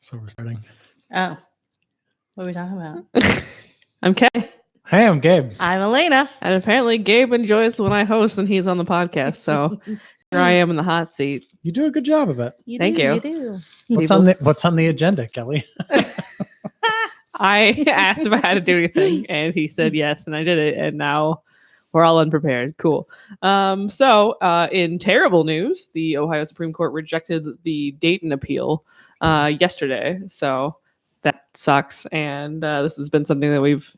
So we're starting. Oh, what are we talking about? I'm Kelley. Hey, I'm Gabe. I'm Elaina. And apparently Gabe enjoys when I host and he's on the podcast. So here I am in the hot seat. You do a good job of it. Thank you. You do. What's on the agenda, Kelley? I asked if I had to do anything and he said yes, and I did it, and now we're all unprepared. Cool. So in terrible news, the Ohio Supreme Court rejected the Dayton appeal yesterday. So that sucks. And this has been something that we've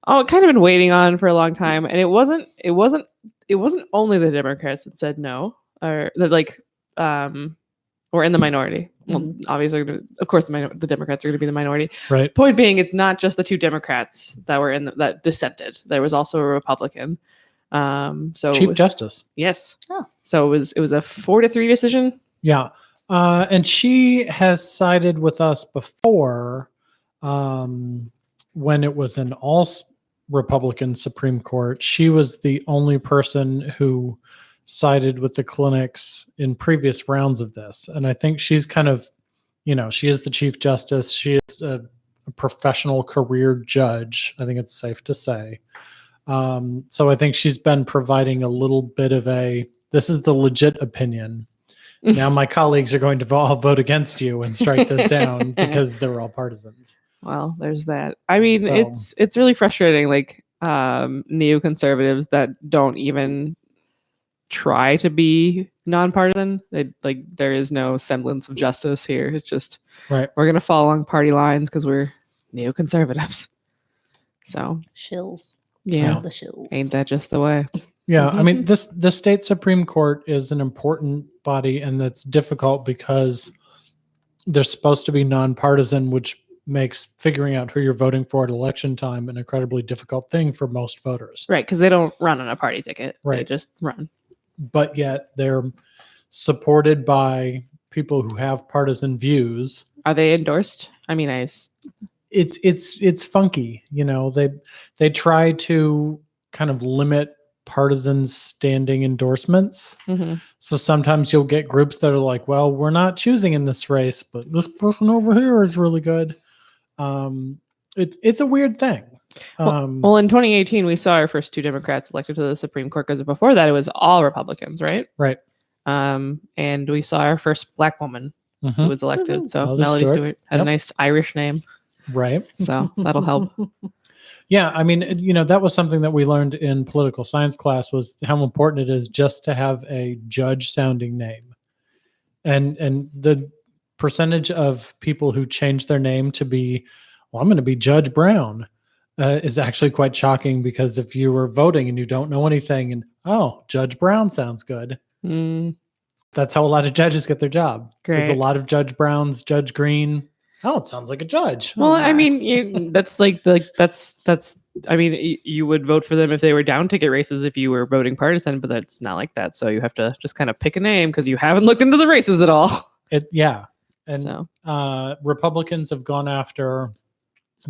kind of been waiting on for a long time. And it wasn't only the Democrats that said no, or that were in the minority. Well, obviously, of course, the Democrats are going to be the minority. Right. Point being, it's not just the two Democrats that were that dissented. There was also a Republican. So Chief Justice. Yes. Oh. So it was a 4-3 decision. Yeah. And she has sided with us before when it was an all Republican Supreme Court. She was the only person who sided with the clinics in previous rounds of this. And I think she's kind of, she is the Chief Justice. She is a professional career judge. I think it's safe to say. So I think she's been providing a little bit of this is the legit opinion. Now my colleagues are going to all vote against you and strike this down because they're all partisans. Well, there's that. I mean, it's really frustrating, like neoconservatives that don't even try to be nonpartisan. There is no semblance of justice here. It's just right. We're gonna fall along party lines because we're neoconservatives. So shills. Yeah, the shills. Ain't that just the way? Yeah, I mean, the state Supreme Court is an important body, and that's difficult because they're supposed to be nonpartisan, which makes figuring out who you're voting for at election time an incredibly difficult thing for most voters. Right, because they don't run on a party ticket. Right. They just run. But yet they're supported by people who have partisan views. Are they endorsed? I mean, it's funky. They try to kind of limit partisan standing endorsements. Mm-hmm. So sometimes you'll get groups that are like, well, we're not choosing in this race, but this person over here is really good. It's a weird thing. Well, in 2018, we saw our first two Democrats elected to the Supreme Court, because before that, it was all Republicans, right? Right. And we saw our first Black woman who was elected. Mm-hmm. So Melody Stewart had a nice Irish name. Right. So that'll help. Yeah. I mean, that was something that we learned in political science class, was how important it is just to have a judge sounding name. And the percentage of people who change their name to be, well, I'm going to be Judge Brown, is actually quite shocking, because if you were voting and you don't know anything and, oh, Judge Brown sounds good. That's how a lot of judges get their job. Great. There's a lot of Judge Browns, Judge Green. Oh, it sounds like a judge. Well, I mean, I mean, you would vote for them if they were down ticket races if you were voting partisan, but that's not like that. So you have to just kind of pick a name because you haven't looked into the races at all. And Republicans have gone after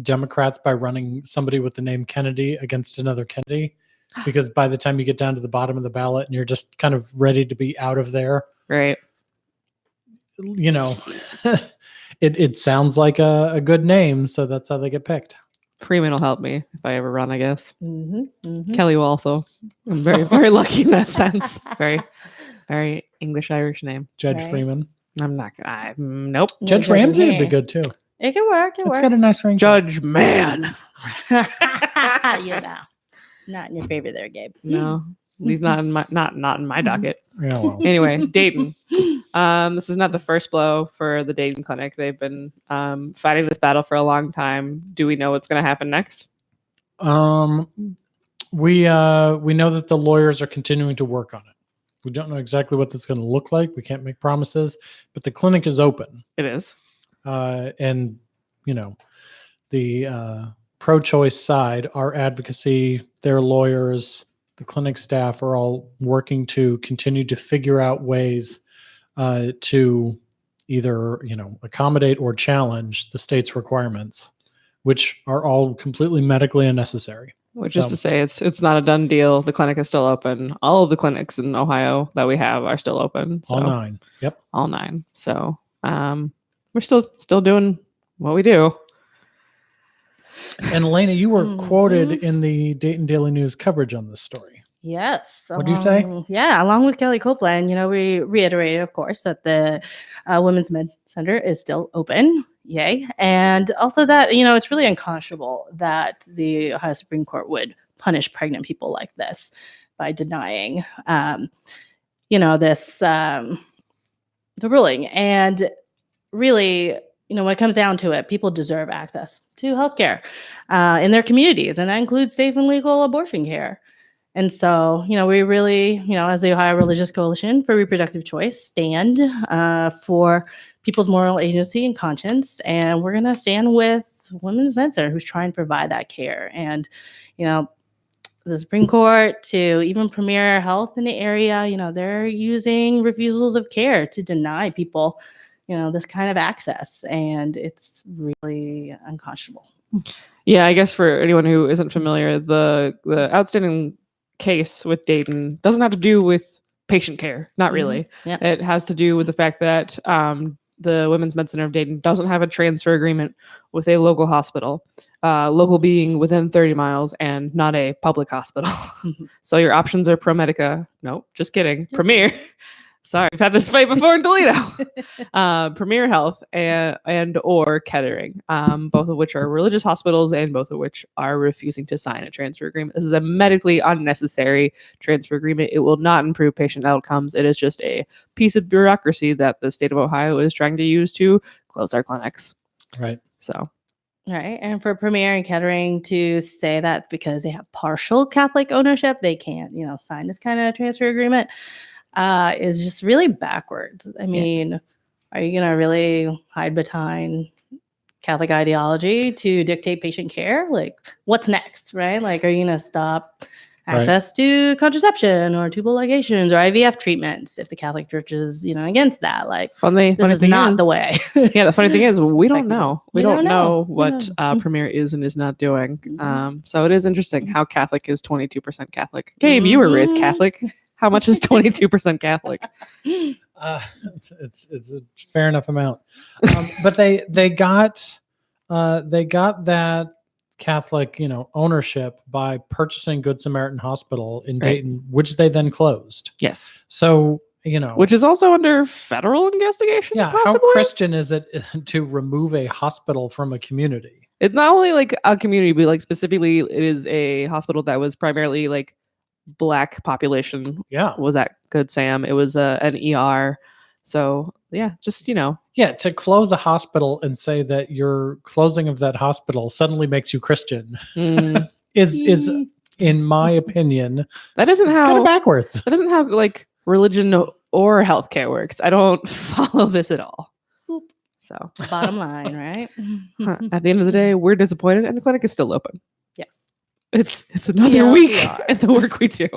Democrats by running somebody with the name Kennedy against another Kennedy, because by the time you get down to the bottom of the ballot and you're just kind of ready to be out of there, right? It sounds like a good name, so that's how they get picked. Freeman will help me if I ever run, I guess. Kelley will also. I'm very, very lucky in that sense. Very, very English-Irish name. Judge Freeman. I'm not. Nope. Judge Ramsey would be good too. It can work. It's got a nice ring. Judge Man. Not in your favor there, Gabe. No, he's not in my docket. Yeah, well. Anyway, Dayton. This is not the first blow for the Dayton Clinic. They've been fighting this battle for a long time. Do we know what's going to happen next? We know that the lawyers are continuing to work on it. We don't know exactly what that's going to look like. We can't make promises, but the clinic is open. It is. And the pro-choice side, our advocacy, their lawyers, the clinic staff are all working to continue to figure out ways to either accommodate or challenge the state's requirements, which are all completely medically unnecessary. Which is to say, it's not a done deal. The clinic is still open. All of the clinics in Ohio that we have are still open. So, all 9. Yep. All 9. So, we're still doing what we do. And Elaina, you were quoted Mhm. in the Dayton Daily News coverage on this story. Yes. What'd you say? Yeah, along with Kelley Copeland, we reiterated, of course, that the Women's Med Center is still open. Yay. And also that, it's really unconscionable that the Ohio Supreme Court would punish pregnant people like this by denying, this, the ruling. And really, when it comes down to it, people deserve access to healthcare in their communities, and that includes safe and legal abortion care. And so, we really, as the Ohio Religious Coalition for Reproductive Choice, stand for people's moral agency and conscience. And we're going to stand with Women's Med Center, who's trying to provide that care. And, the Supreme Court to even Premier Health in the area, they're using refusals of care to deny people, this kind of access. And it's really unconscionable. Yeah, I guess for anyone who isn't familiar, the outstanding case with Dayton doesn't have to do with patient care. Not really. Yep. It has to do with the fact that the Women's Med Center of Dayton doesn't have a transfer agreement with a local hospital, local being within 30 miles and not a public hospital. So your options are ProMedica. No, just kidding. Premier. Sorry, we've had this fight before in Toledo. Premier Health and or Kettering, both of which are religious hospitals and both of which are refusing to sign a transfer agreement. This is a medically unnecessary transfer agreement. It will not improve patient outcomes. It is just a piece of bureaucracy that the state of Ohio is trying to use to close our clinics. Right. So. Right. And for Premier and Kettering to say that because they have partial Catholic ownership, they can't, sign this kind of transfer agreement. Is just really backwards. I mean, Are you going to really hide behind Catholic ideology to dictate patient care? Like, what's next, right? Like, are you going to stop access to contraception or tubal ligations or IVF treatments if the Catholic Church is, against that? Like, this is not the way. Yeah, the funny thing is, we don't know. We don't know what We don't. Premier is and is not doing. So it is interesting how Catholic is 22% Catholic. Gabe, you were raised Catholic. How much is 22% Catholic? It's a fair enough amount, but they got that Catholic ownership by purchasing Good Samaritan Hospital in Dayton, which they then closed. Yes. So which is also under federal investigation. Yeah. Possibly? How Christian is it to remove a hospital from a community? It's not only like a community, but like specifically, it is a hospital that was primarily like Black population. Was at Good Sam. It was an ER. So yeah, just to close a hospital and say that your closing of that hospital suddenly makes you Christian is in my opinion that isn't how kind of backwards. That isn't how like religion or healthcare works. I don't follow this at all. So bottom line, right? At the end of the day, we're disappointed, and the clinic is still open. Yes. It's another week at the work we do.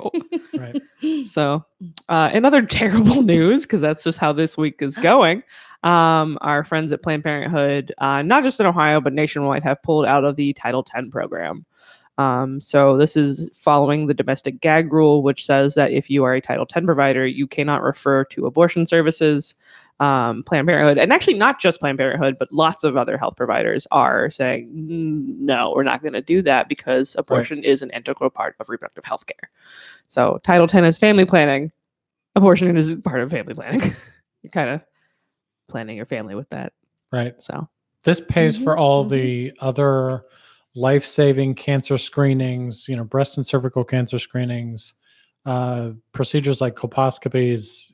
Right. So, in other terrible news, because that's just how this week is going, our friends at Planned Parenthood, not just in Ohio, but nationwide, have pulled out of the Title X program. So this is following the domestic gag rule, which says that if you are a Title X provider, you cannot refer to abortion services. Planned Parenthood, and actually not just Planned Parenthood, but lots of other health providers are saying, no, we're not going to do that because abortion is an integral part of reproductive health care. So Title X is family planning. Abortion is part of family planning. You're kind of planning your family with that. Right. So this pays for all the other life-saving cancer screenings, breast and cervical cancer screenings, procedures like colposcopies.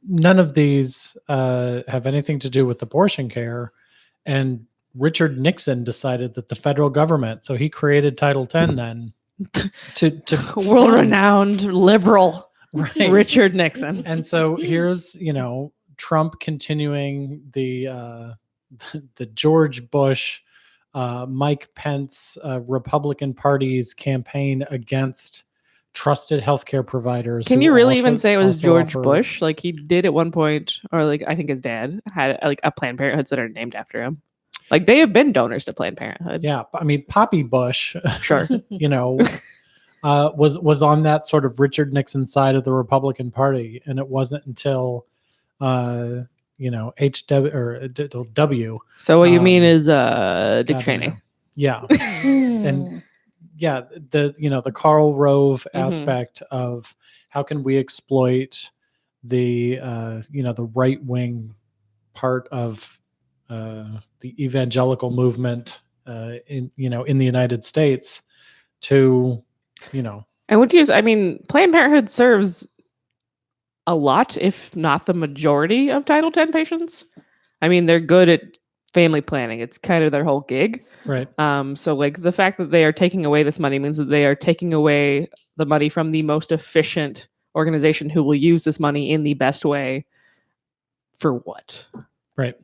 None of these have anything to do with abortion care. And Richard Nixon decided that the federal government, so he created Title X then to world-renowned liberal Richard Nixon. And so here's, Trump continuing the George Bush, Mike Pence, Republican Party's campaign against trusted healthcare providers. Can you really even say it was George Bush? Like he did at one point, or like I think his dad had like a Planned Parenthood center named after him. Like they have been donors to Planned Parenthood. Yeah, I mean Poppy Bush, sure, was on that sort of Richard Nixon side of the Republican Party, and it wasn't until HW or W. So what you mean is Dick God, Cheney. Yeah. And yeah, the Karl Rove Mhm. aspect of how can we exploit the the right wing part of the evangelical movement in the United States to And would you? I mean, Planned Parenthood serves a lot, if not the majority, of Title X patients. I mean, they're good at family planning. It's kind of their whole gig. right. So like the fact that they are taking away this money means that they are taking away the money from the most efficient organization who will use this money in the best way. For what? Right.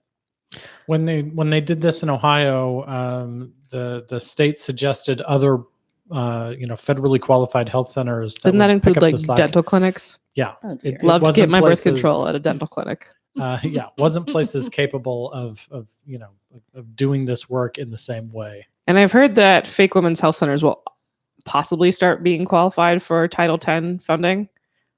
When they did this in Ohio, the state suggested other federally qualified health centers Didn't that would pick include up like the slack. dental clinics? Yeah, Oh, dear. Love to get wasn't my birth places- control at a dental clinic. wasn't places capable of doing this work in the same way. And I've heard that fake women's health centers will possibly start being qualified for Title X funding,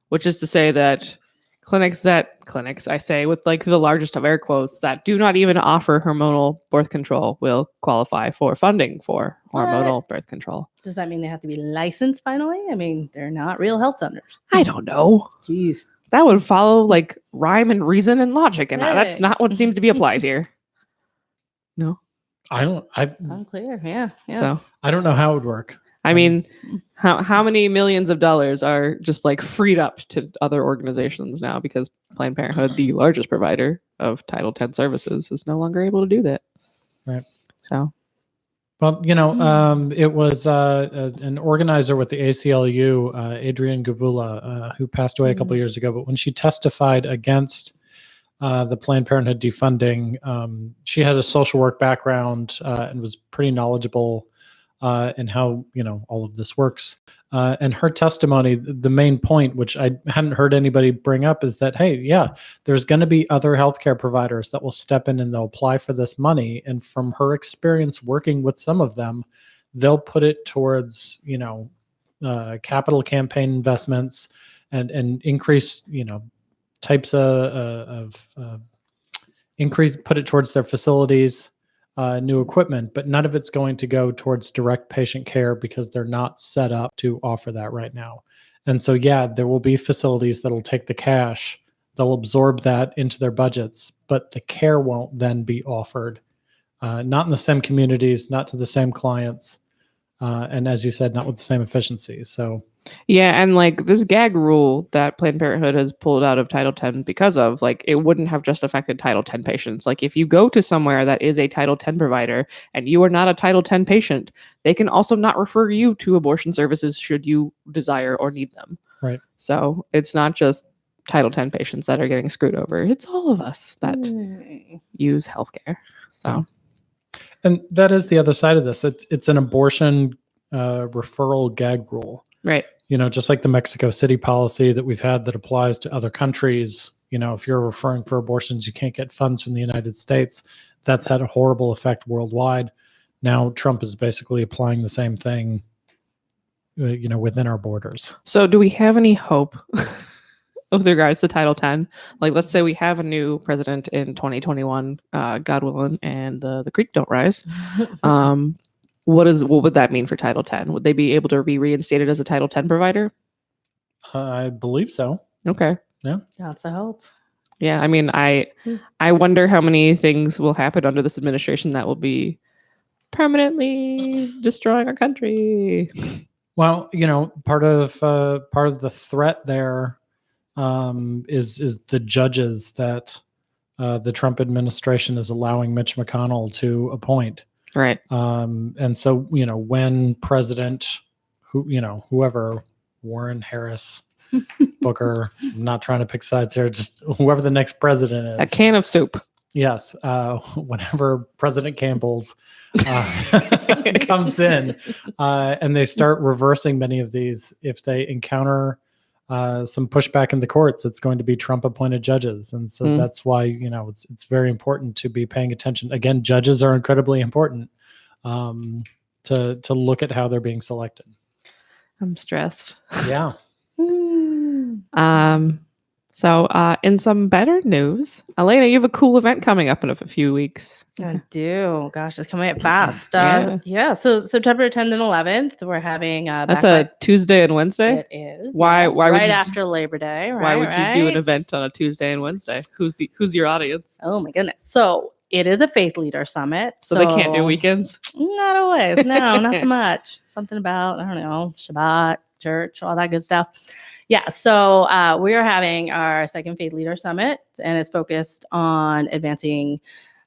which is to say that clinics, I say with like the largest of air quotes, that do not even offer hormonal birth control will qualify for funding for hormonal birth control. Does that mean they have to be licensed finally? I mean, they're not real health centers. I don't know. Jeez. That would follow like rhyme and reason and logic, and that's Hey. not what seems to be applied here. No. Unclear. Yeah. So I don't know how it would work. I mean, how many millions of dollars are just like freed up to other organizations now because Planned Parenthood, the largest provider of Title X services, is no longer able to do that. Right. So, Well, it was an organizer with the ACLU, Adrienne Gavula, who passed away a couple years ago. But when she testified against the Planned Parenthood defunding, she had a social work background and was pretty knowledgeable in how all of this works. And her testimony, the main point, which I hadn't heard anybody bring up, is that there's going to be other healthcare providers that will step in and they'll apply for this money. And from her experience working with some of them, they'll put it towards capital campaign investments and increase types of increase, put it towards their facilities. New equipment, but none of it's going to go towards direct patient care because they're not set up to offer that right now. And so, there will be facilities that'll take the cash, they'll absorb that into their budgets, but the care won't then be offered, not in the same communities, not to the same clients, and as you said, not with the same efficiency. So, yeah, and like this gag rule that Planned Parenthood has pulled out of Title X because of, like, it wouldn't have just affected Title X patients. Like, if you go to somewhere that is a Title X provider and you are not a Title X patient, they can also not refer you to abortion services should you desire or need them. right. So it's not just Title X patients that are getting screwed over. It's all of us that use healthcare. So, and that is the other side of this. It's an abortion referral gag rule. right. Just like the Mexico City policy that we've had that applies to other countries. If you're referring for abortions, you can't get funds from the United States. That's had a horrible effect worldwide. Now Trump is basically applying the same thing, within our borders. So do we have any hope with regards to Title X? Like, let's say we have a new president in 2021, God willing, and the creek don't rise. What would that mean for Title X? Would they be able to be reinstated as a Title X provider? I believe so. Okay. That's a hope. Yeah, I mean, I wonder how many things will happen under this administration that will be permanently destroying our country. Well, part of the threat there is the judges that the Trump administration is allowing Mitch McConnell to appoint. Right. And so, when President, whoever, Warren, Harris, Booker, I'm not trying to pick sides here, just whoever the next president is. A can of soup. Yes. Whenever President Campbell's comes in and they start reversing many of these, if they encounter some pushback in the courts, it's going to be Trump appointed judges. And so that's why, it's very important to be paying attention. Again, judges are incredibly important to look at how they're being selected. I'm stressed. Yeah. So, in some better news, Elaina, you have a cool event coming up in a few weeks. I do. Gosh, it's coming up fast. Yeah. So September 10th and 11th, we're having That's a Tuesday and Wednesday. It is. Why? Yes, Why would right you? after Labor Day? Why Right. would you do an event on a Tuesday and Wednesday? Who's your audience? Oh my goodness! So it is a faith leader summit. So they can't do weekends. Not always. No, not so much. Something about, I don't know, Shabbat, church, all that good stuff. Yeah. So we are having our second Faith Leader Summit, and it's focused on advancing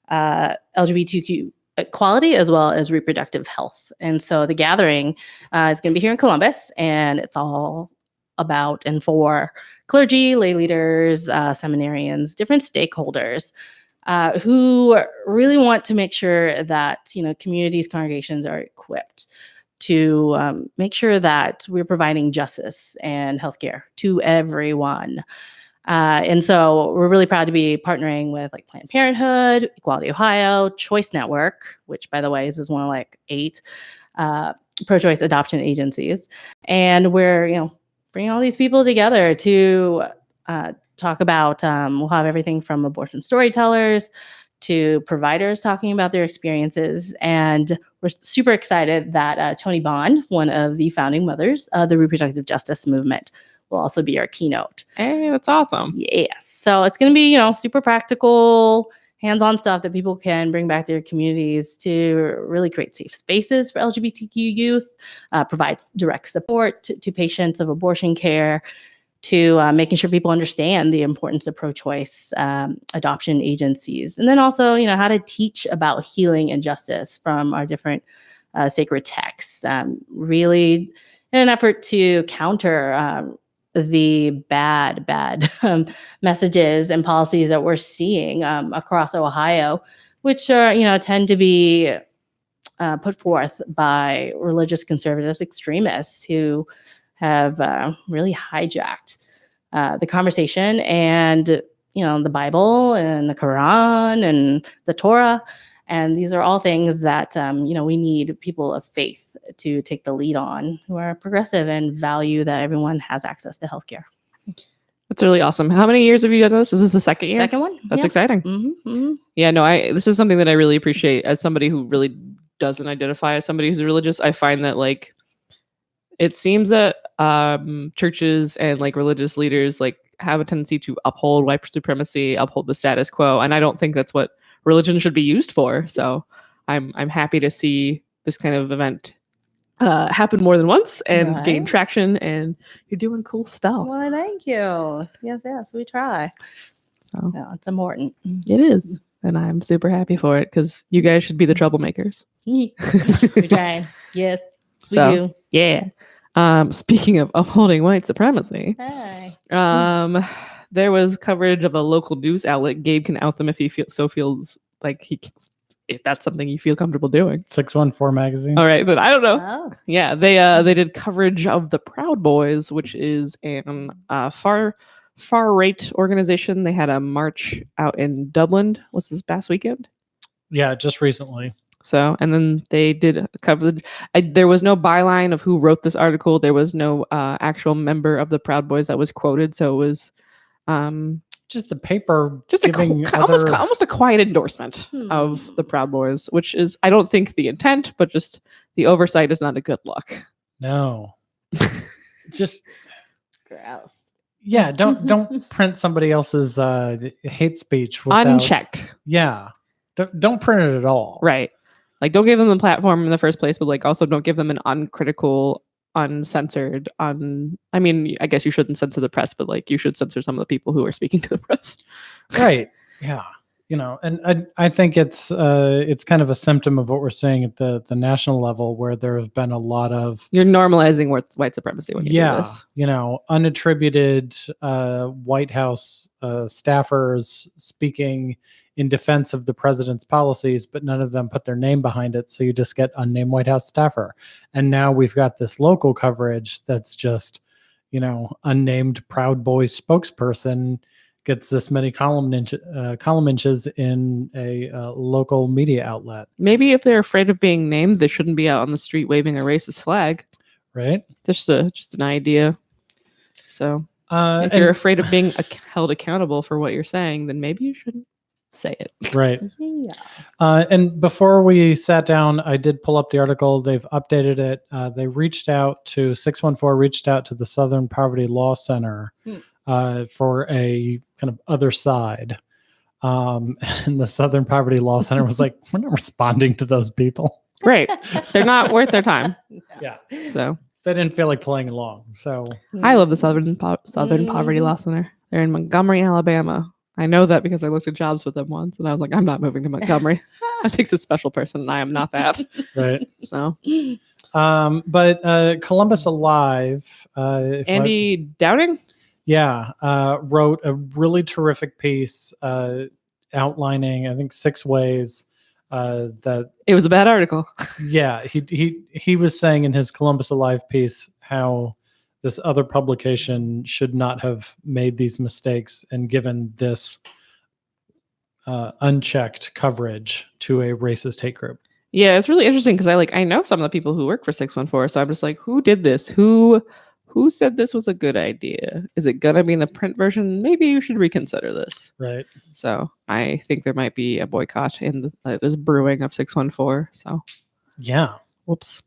LGBTQ equality as well as reproductive health. And so the gathering is going to be here in Columbus, and it's all about and for clergy, lay leaders, seminarians, different stakeholders who really want to make sure that communities, congregations are equipped to make sure that we're providing justice and healthcare to everyone. And so we're really proud to be partnering with like Planned Parenthood, Equality Ohio, Choice Network, which by the way is one of like 8 pro-choice adoption agencies. And we're bringing all these people together to talk about, we'll have everything from abortion storytellers to providers talking about their experiences. And we're super excited that Toni Bond, one of the founding mothers of the reproductive justice movement, will also be our keynote. Hey, that's awesome. Yes. So it's going to be, super practical, hands-on stuff that people can bring back to their communities to really create safe spaces for LGBTQ youth, provides direct support to patients of abortion care, to making sure people understand the importance of pro-choice adoption agencies. And then also, how to teach about healing and justice from our different sacred texts, really in an effort to counter the bad messages and policies that we're seeing across Ohio, which are, tend to be put forth by religious conservatives, extremists who have really hijacked the conversation and, the Bible and the Quran and the Torah. And these are all things that, we need people of faith to take the lead on, who are progressive and value that everyone has access to healthcare. That's really awesome. How many years have you done this? Is this the second year? Second one. That's exciting. Mm-hmm, mm-hmm. Yeah, no, this is something that I really appreciate as somebody who really doesn't identify as somebody who's religious. I find that like it seems that churches and like religious leaders like have a tendency to uphold white supremacy, uphold the status quo, and I don't think that's what religion should be used for. So I'm happy to see this kind of event happen more than once and gain traction, and you're doing cool stuff. Well, thank you. Yes, we try. So yeah, it's important. It is, and I'm super happy for it because you guys should be the troublemakers. We try. Yes, we do. Yeah. Speaking of upholding white supremacy, hey. There was coverage of a local news outlet. Gabe can out them if he feels like if that's something you feel comfortable doing. 614 magazine. All right, but I don't know. Oh. Yeah, they did coverage of the Proud Boys, which is an far right organization. They had a march out in Dublin. Was this past weekend? Yeah, just recently. So, and then they did coverage. There was no byline of who wrote this article. There was no actual member of the Proud Boys that was quoted. So it was just the paper, just almost a quiet endorsement of the Proud Boys, which is, I don't think the intent, but just the oversight is not a good look. No, just gross. Yeah, don't print somebody else's hate speech without, unchecked. Yeah, don't print it at all. Right. Like, don't give them the platform in the first place, but like also don't give them an uncritical, uncensored, I mean, I guess you shouldn't censor the press, but like you should censor some of the people who are speaking to the press. Right. Yeah. And I think it's kind of a symptom of what we're seeing at the national level, where there have been a lot of you're normalizing white supremacy when you do this. Unattributed White House staffers speaking in defense of the president's policies, but none of them put their name behind it. So you just get unnamed White House staffer. And now we've got this local coverage that's just, unnamed Proud Boys spokesperson gets this many column inches in a local media outlet. Maybe if they're afraid of being named, they shouldn't be out on the street waving a racist flag. Right. Just an idea. So If you're afraid of being held accountable for what you're saying, then maybe you shouldn't say it. Right. Yeah. And before we sat down, I did pull up the article. They've updated it. They reached out to 614, reached out to the Southern Poverty Law Center for a kind of other side. And the Southern Poverty Law Center was like, we're not responding to those people. Right. They're not worth their time. Yeah. So They didn't feel like playing along. So I love the Southern Poverty Law Center. They're in Montgomery, Alabama. I know that because I looked at jobs with them once, and I was like, I'm not moving to Montgomery. That takes a special person, and I am not that. right. So, but Columbus Alive, Andy Downing. wrote a really terrific piece outlining, I think, 6 ways that It was a bad article. he was saying in his Columbus Alive piece how this other publication should not have made these mistakes and given this unchecked coverage to a racist hate group. Yeah, it's really interesting because I know some of the people who work for 614, so I'm just like, who did this? Who said this was a good idea? Is it gonna be in the print version? Maybe you should reconsider this. Right. So I think there might be a boycott in this brewing of 614. So Yeah. whoops.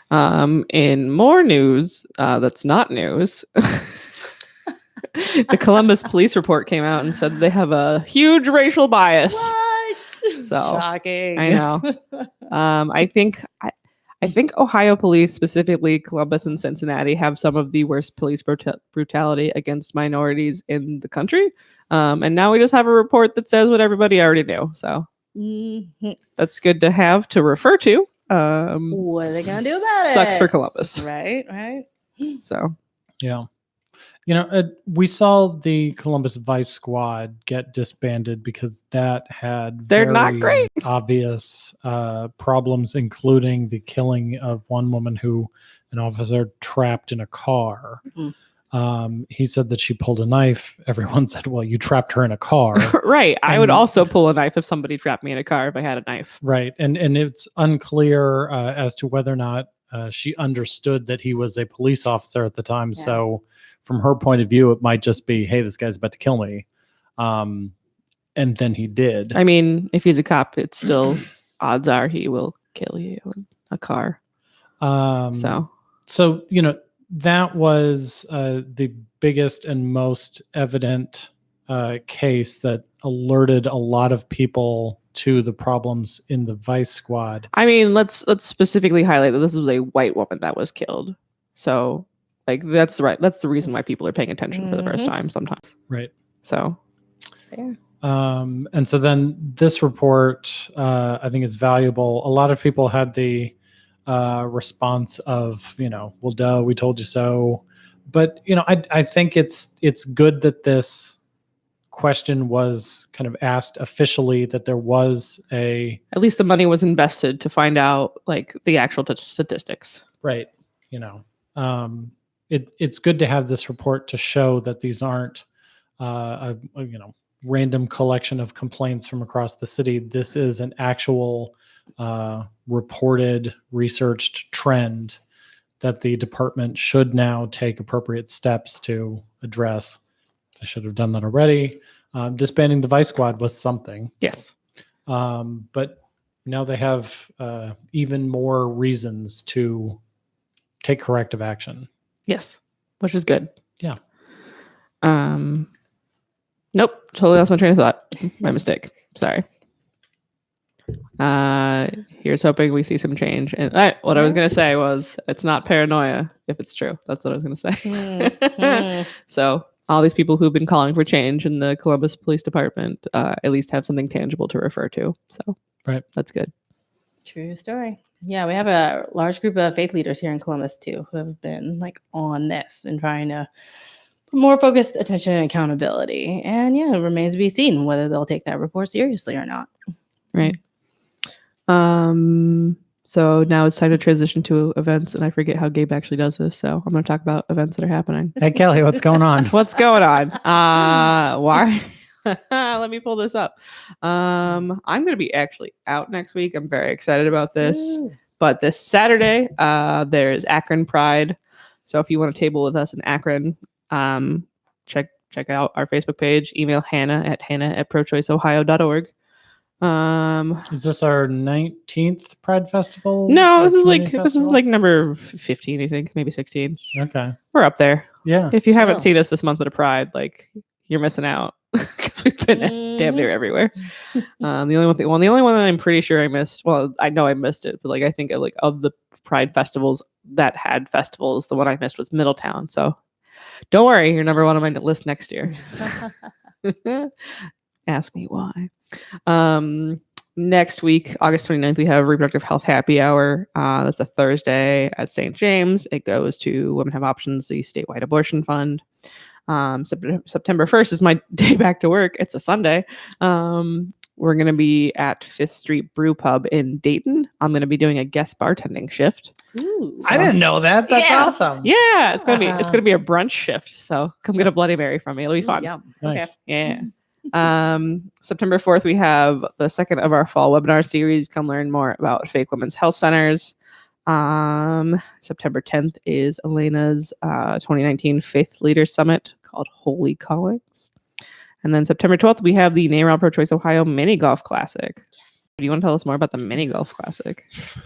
In more news, that's not news. The Columbus police report came out and said they have a huge racial bias. What? So Shocking. I know. I think Ohio police, specifically Columbus and Cincinnati, have some of the worst police brutality against minorities in the country. And now we just have a report that says what everybody already knew. So that's good to have to refer to. What are they gonna do about it? Sucks for Columbus. Right. So Yeah. We saw the Columbus Vice Squad get disbanded because that had They're not great. obvious problems, including the killing of one woman who an officer trapped in a car. He said that she pulled a knife. Everyone said, well, you trapped her in a car. right. I would also pull a knife if somebody trapped me in a car if I had a knife. Right. And it's unclear as to whether or not she understood that he was a police officer at the time. Yeah. So from her point of view, it might just be, hey, this guy's about to kill me. And then he did. I mean, if he's a cop, it's still odds are he will kill you in a car. So that was the biggest and most evident case that alerted a lot of people to the problems in the Vice Squad. I mean, let's specifically highlight that this was a white woman that was killed. So that's the reason why people are paying attention for the first time sometimes. Right. So yeah. And so then this report I think is valuable. A lot of people had the response of, well, duh, we told you so. But I think it's good that this question was kind of asked officially, that there was at least the money was invested to find out the actual statistics. Right. It's good to have this report to show that these aren't a random collection of complaints from across the city. This is an actual reported, researched trend that the department should now take appropriate steps to address. I should have done that already. Disbanding the Vice Squad was something. Yes. But now they have even more reasons to take corrective action. Yes, which is good. Yeah. Nope, totally lost my train of thought. My mistake. Sorry. Here's hoping we see some change. And what I was going to say was, it's not paranoia if it's true. That's what I was going to say. So all these people who've been calling for change in the Columbus Police Department at least have something tangible to refer to. So right, that's good. True story. Yeah, we have a large group of faith leaders here in Columbus too, who have been on this and trying to put more focused attention and accountability. And yeah, it remains to be seen whether they'll take that report seriously or not. Right. So now it's time to transition to events, and I forget how Gabe actually does this. So I'm going to talk about events that are happening. Hey, Kelley, what's going on? What's going on? Why? Let me pull this up. I'm going to be actually out next week. I'm very excited about this. Ooh. But this Saturday, there's Akron Pride. So if you want to table with us in Akron, check out our Facebook page. Email hannah@prochoiceohio.org. Is this our 19th Pride Festival? No, or this is community like festival? number 15, I think, maybe 16. Okay. We're up there. Yeah. If you haven't Cool. seen us this month of the Pride, like you're missing out because we've been damn near everywhere. The only one that I'm pretty sure I missed. Well, I know I missed it, but like I think of the Pride festivals that had festivals, the one I missed was Middletown. So don't worry, you're number one on my list next year. Ask me why. Next week, August 29th, we have Reproductive Health Happy Hour. That's a Thursday at St. James. It goes to Women Have Options, the statewide abortion fund. September 1st is my day back to work. It's a Sunday. We're going to be at 5th Street Brew Pub in Dayton. I'm going to be doing a guest bartending shift. Ooh. I didn't know that. That's Yeah. awesome. Yeah, it's going to be a brunch shift. So come get a Bloody Mary from me. It'll be fun. Yum. Nice. Yeah. September 4th, we have the second of our fall webinar series. Come learn more about fake women's health centers. September 10th is Elaina's 2019 Faith Leaders Summit called Holy Callings. And then September 12th, we have the NARAL Pro Choice Ohio Mini Golf Classic. Do you want to tell us more about the Mini Golf Classic?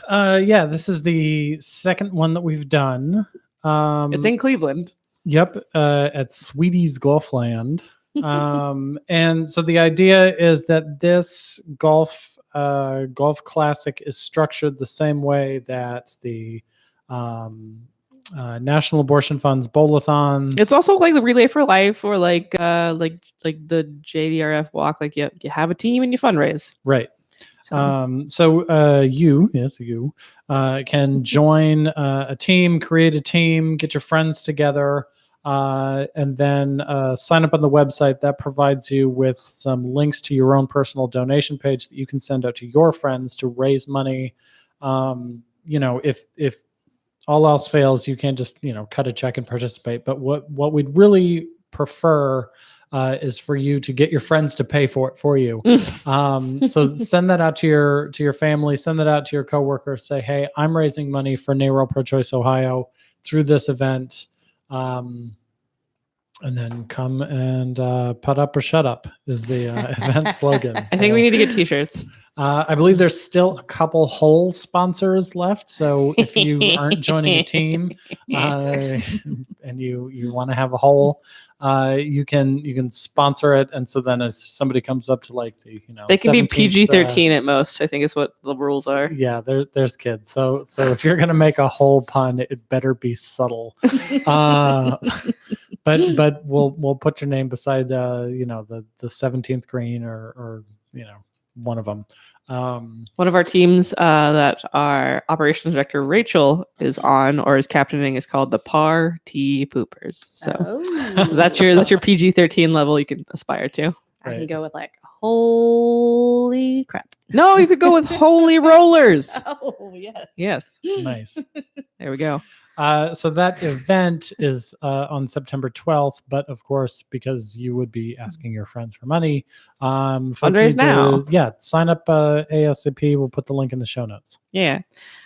Yeah, this is the second one that we've done. It's in Cleveland. Yep, at Sweetie's Golfland. And so the idea is that this golf classic is structured the same way that the National Abortion Fund's bowl-a-thons. It's also like the Relay for Life or like the JDRF walk. Like you have a team and you fundraise. Right. So, You can join a team, create a team, get your friends together, and then sign up on the website. That provides you with some links to your own personal donation page that you can send out to your friends to raise money. If all else fails, you can't just cut a check and participate. But what we'd really prefer is for you to get your friends to pay for it for you. So send that out to your family, send that out to your coworkers. Say, hey, I'm raising money for NARAL Pro Choice Ohio through this event. And then come and put up or shut up is the event slogan. I think we need to get t-shirts. I believe there's still a couple whole sponsors left. So if you aren't joining a team and you want to have a whole, you can sponsor it. And so then as somebody comes up to like the, they can be 17th, PG-13 at most, I think is what the rules are. Yeah, there's kids. So if you're going to make a whole pun, it better be subtle. But we'll put your name beside the 17th green or one of them. One of our teams that our operations director Rachel is on or is captaining is called the Party Poopers. So that's your PG-13 level you can aspire to. I can go with like holy crap. No, you could go with holy rollers. Oh yes. Yes. Nice. There we go. So that event is on September 12th, but of course, because you would be asking your friends for money, fundraise now. Sign up ASAP. We'll put the link in the show notes. Yeah.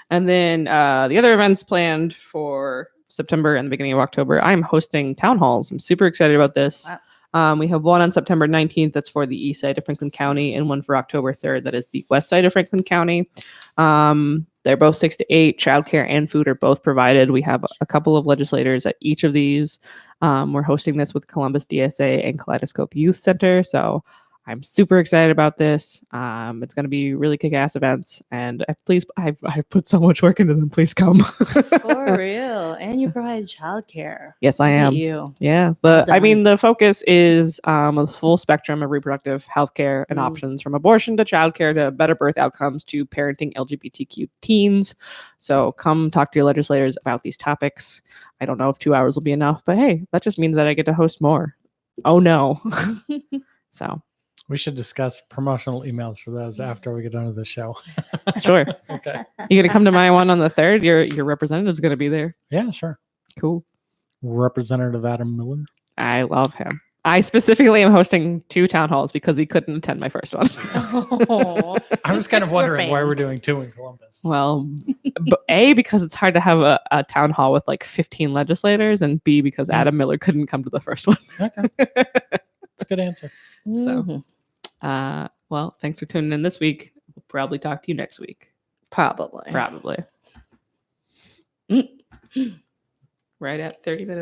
And then the other events planned for September and the beginning of October, I'm hosting town halls. I'm super excited about this. Wow. We have one on September 19th. That's for the east side of Franklin County, and one for October 3rd. That is the west side of Franklin County. They're both 6 to 8. Childcare and food are both provided. We have a couple of legislators at each of these. We're hosting this with Columbus DSA and Kaleidoscope Youth Center. So I'm super excited about this. It's going to be really kick-ass events, and I've put so much work into them. Please come. For real. And you provide childcare. Yes, I Look at am. you. Yeah, Well the focus is a full spectrum of reproductive healthcare and options, from abortion to childcare to better birth outcomes to parenting LGBTQ teens. So come talk to your legislators about these topics. I don't know if 2 hours will be enough, but hey, that just means that I get to host more. Oh no. So we should discuss promotional emails for those after we get done with the show. sure. Okay. You gonna come to my one on the 3rd? Your representative's gonna be there. Yeah, sure. Cool. Representative Adam Miller. I love him. I specifically am hosting 2 town halls because he couldn't attend my first one. Oh, I was kind of We're wondering why we're fans. doing 2 in Columbus. Well, A, because it's hard to have a town hall with like 15 legislators, and B, because Adam Miller couldn't come to the first one. Okay. That's a good answer. Mhm. Well, thanks for tuning in this week. We'll probably talk to you next week. Probably. Probably. Mm. Right at 30 minutes.